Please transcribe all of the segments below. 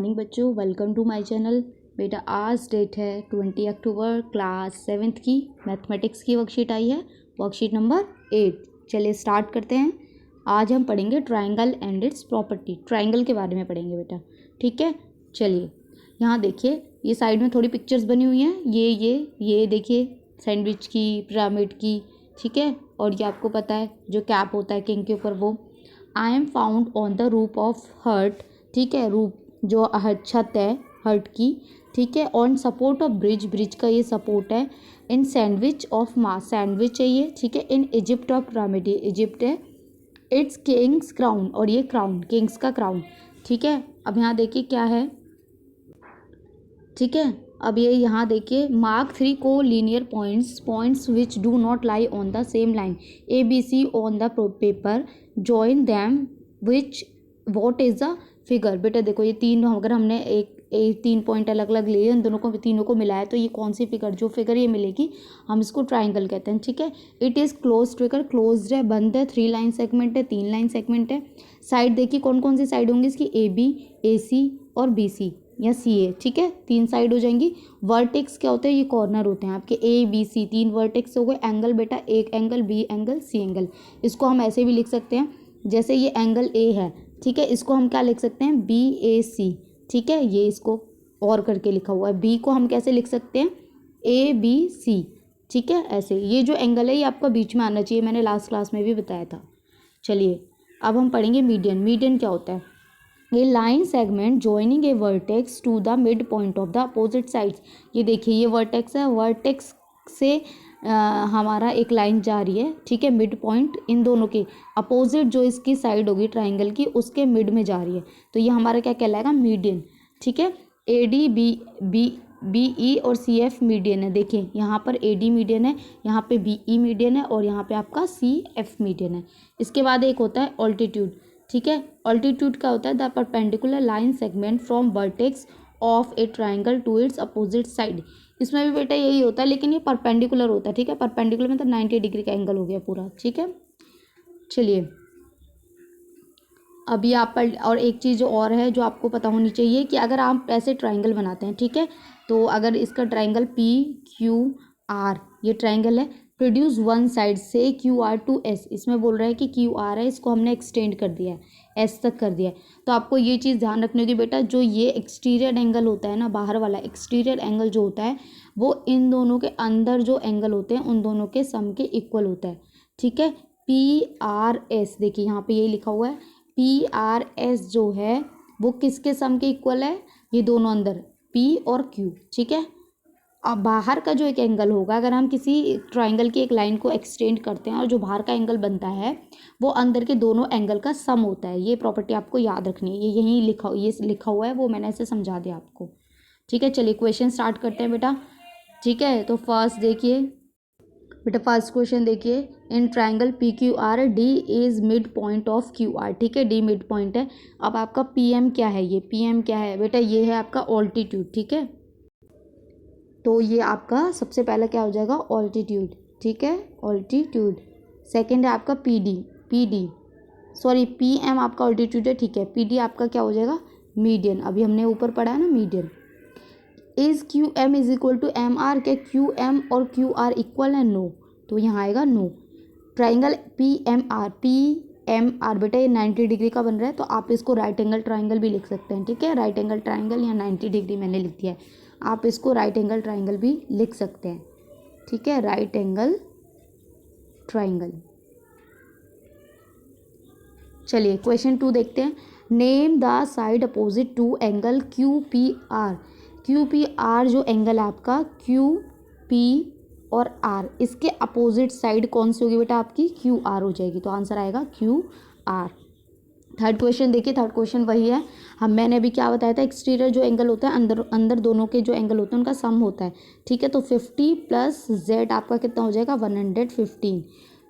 Morning बच्चों, welcome to my channel. बेटा आज डेट है 20 अक्टूबर, क्लास 7th की मैथमेटिक्स की वर्कशीट आई है, वर्कशीट नंबर 8। चलिए स्टार्ट करते हैं। आज हम पढ़ेंगे triangle and it's property, triangle के बारे में पढ़ेंगे बेटा, ठीक है। चलिए यहाँ देखिए, ये साइड में थोड़ी पिक्चर्स बनी हुई हैं, ये देखिए सैंडविच की, पिरामिड की, ठीक है। और ये आपको पता है जो कैप होता है किंग के ऊपर, वो I am found on the roof of hut, ठीक है। रूफ जो छत है हर्ट की, ठीक है। On support of bridge, bridge का ये सपोर्ट है। इन सैंडविच ऑफ मास, सैंडविच है ये, ठीक है। In Egypt of pyramid, Egypt है। इट्स किंग्स क्राउन, और ये क्राउन, किंग्स का क्राउन, ठीक है। अब यहाँ देखिए क्या है, ठीक है। अब ये यहाँ देखिए, mark 3 collinear points, points which do not lie on the same line A B C on the paper, join them which what is the figure. बेटा देखो ये तीन, अगर हमने एक 3 पॉइंट अलग अलग लिए, इन दोनों को, तीनों को मिलाया तो ये कौन सी फिगर, जो फिगर ये मिलेगी हम इसको ट्राइंगल कहते हैं, ठीक है। It is close figure, closed है, बंद है, 3 लाइन सेगमेंट है, 3 लाइन सेगमेंट है। साइड देखिए कौन कौन सी साइड होंगी इसकी, ए बी, ए सी और बी सी या सी ए, ठीक है। 3 साइड हो जाएंगी। वर्टेक्स क्या होते हैं, ये कॉर्नर होते हैं आपके, ए बी सी 3 वर्टेक्स हो गए। एंगल बेटा, एक angle, B angle, C angle. इसको हम ऐसे भी लिख सकते हैं, जैसे ये एंगल ए है, ठीक है, इसको हम क्या लिख सकते हैं, बी ए सी, ठीक है। ये इसको और करके लिखा हुआ है। बी को हम कैसे लिख सकते हैं, ए बी सी, ठीक है, ऐसे। ये जो एंगल है ये आपका बीच में आना चाहिए, मैंने लास्ट क्लास में भी बताया था। चलिए अब हम पढ़ेंगे मीडियन। मीडियन क्या होता है, a line segment joining a vertex to the mid point of the opposite sides. ये देखिए ये वर्टेक्स है, वर्टेक्स से हमारा एक लाइन जा रही है, ठीक है, मिड पॉइंट इन दोनों के अपोजिट, जो इसकी साइड होगी ट्राइंगल की, उसके मिड में जा रही है, तो ये हमारा क्या कहलाएगा, मीडियन, ठीक है। A D B B B E और सी एफ मीडियन है। देखिए यहाँ पर ए डी मीडियन है, यहाँ पे बी ई मीडियन है, और यहाँ पे आपका सी एफ मीडियन है। इसके बाद एक होता है ऑल्टीट्यूड, ठीक है। ऑल्टीट्यूड का होता है the perpendicular line segment from vertex of a triangle to its opposite side. इसमें भी बेटा यही होता है, लेकिन ये परपेंडिकुलर होता है, ठीक है। परपेंडिकुलर मतलब 90 डिग्री का एंगल हो गया पूरा, ठीक है। चलिए अभी आप पर, और एक चीज़ और है जो आपको पता होनी चाहिए कि अगर आप ऐसे ट्राइंगल बनाते हैं, ठीक है, तो अगर इसका ट्राइंगल पी क्यू आर, ये ट्राइंगल है, प्रोड्यूस वन साइड से क्यू आर टू एस, इसमें बोल रहा है कि क्यू आर है, इसको हमने एक्सटेंड कर दिया है, एस तक कर दिया है। तो आपको ये चीज़ ध्यान रखनी होगी बेटा, जो ये एक्सटीरियर एंगल होता है ना, बाहर वाला एक्सटीरियर एंगल जो होता है, वो इन दोनों के अंदर जो एंगल होते हैं उन दोनों के सम के इक्वल होता है, ठीक है। पी आर एस, देखिए यहाँ पे ये लिखा हुआ है, पी आर एस जो है वो किसके सम के इक्वल है, ये दोनों अंदर पी और क्यू, ठीक है। अब बाहर का जो एक एंगल होगा, अगर हम किसी ट्राइंगल की एक लाइन को एक्सटेंड करते हैं और जो बाहर का एंगल बनता है वो अंदर के दोनों एंगल का सम होता है। ये प्रॉपर्टी आपको याद रखनी है, ये यहीं लिखा हुआ है, वो मैंने ऐसे समझा दिया आपको, ठीक है। चलिए क्वेश्चन स्टार्ट करते हैं बेटा, ठीक है। तो फर्स्ट देखिए बेटा, फर्स्ट क्वेश्चन देखिए, in triangle P Q R D is mid point of Q R, ठीक है, डी मिड पॉइंट है। अब आपका पी एम क्या है, ये पी एम क्या है बेटा, ये है आपका ऑल्टीट्यूड, ठीक है। तो ये आपका सबसे पहला क्या हो जाएगा, ऑल्टीट्यूड, ठीक है, ऑल्टीट्यूड। सेकंड है आपका P D, sorry P M आपका ऑल्टीट्यूड है, ठीक है। पी डी आपका क्या हो जाएगा, मीडियन, अभी हमने ऊपर पढ़ा है ना median. Is Q M is equal to M R, क्या क्यू एम और क्यू आर इक्वल है, नो, तो यहाँ आएगा no. Triangle P M R बेटा ये 90 डिग्री का बन रहा है, तो आप इसको राइट एंगल ट्राइंगल भी लिख सकते हैं, ठीक है। राइट एंगल ट्राइंगल या 90 डिग्री मैंने लिख दिया है, आप इसको राइट एंगल ट्राइंगल भी लिख सकते हैं, ठीक है, राइट एंगल ट्राइंगल। चलिए क्वेश्चन 2 देखते हैं। Name the side opposite to angle Q P R. Q P R जो एंगल है आपका, क्यू पी और आर, इसके अपोजिट साइड कौन सी होगी बेटा, आपकी क्यू आर हो जाएगी, तो आंसर आएगा क्यू आर। थर्ड क्वेश्चन देखिए, थर्ड क्वेश्चन वही है, मैंने अभी क्या बताया था, एक्सटीरियर जो एंगल होता है, अंदर दोनों के जो एंगल होते हैं उनका सम होता है, ठीक है। तो 50 प्लस जेड आपका कितना हो जाएगा, 115।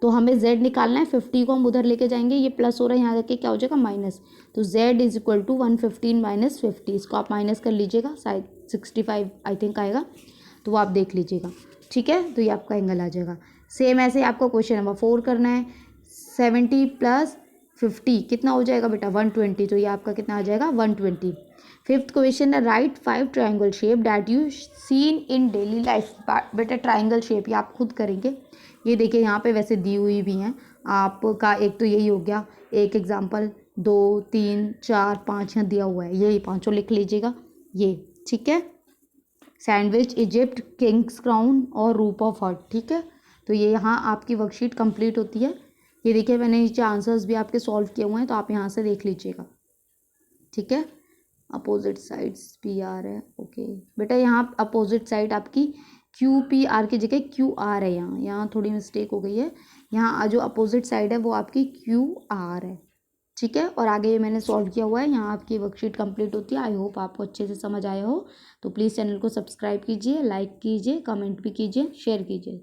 तो हमें z निकालना है, 50 को हम उधर लेके जाएंगे, ये प्लस हो रहा है, यहाँ जाके क्या हो जाएगा माइनस, तो z is equal to 115 minus 50, इसको आप माइनस कर लीजिएगा, शायद 65 आई थिंक आएगा, तो वो आप देख लीजिएगा, ठीक है। तो ये आपका एंगल आ जाएगा। सेम ऐसे आपको क्वेश्चन नंबर 4 करना है। 70 प्लस 50 कितना हो जाएगा बेटा, 120, तो ये आपका कितना आ जाएगा, 120। फिफ्थ क्वेश्चन है right 5 triangle shape that you seen in daily life. बेटा ट्राइंगल शेप ये आप खुद करेंगे। ये देखिए यहाँ पे वैसे दी हुई भी हैं आपका, एक तो यही हो गया एक एग्जांपल, 2 3 4 5 यहाँ दिया हुआ है, यही पांचों लिख लीजिएगा ये, ठीक है। सैंडविच, इजिप्ट, किंग्स क्राउन और रूप ऑफ हर्ट, ठीक है। तो ये यहाँ आपकी वर्कशीट कंप्लीट होती है। ये देखिए मैंने नीचे आंसर्स भी आपके सॉल्व किए हुए हैं, तो आप यहाँ से देख लीजिएगा, ठीक है। अपोजिट साइड्स पी आर है, ओके बेटा यहाँ अपोजिट साइड आपकी क्यू पी आर की जगह क्यू आर है, यहाँ थोड़ी मिस्टेक हो गई है। यहाँ जो अपोजिट साइड है वो आपकी क्यू आर है, ठीक है। और आगे ये मैंने सॉल्व किया हुआ है, यहाँ आपकी वर्कशीट कंप्लीट होती है। आई होप आपको अच्छे से समझ आया हो। तो प्लीज़ चैनल को सब्सक्राइब कीजिए, लाइक कीजिए, कमेंट भी कीजिए, शेयर कीजिए।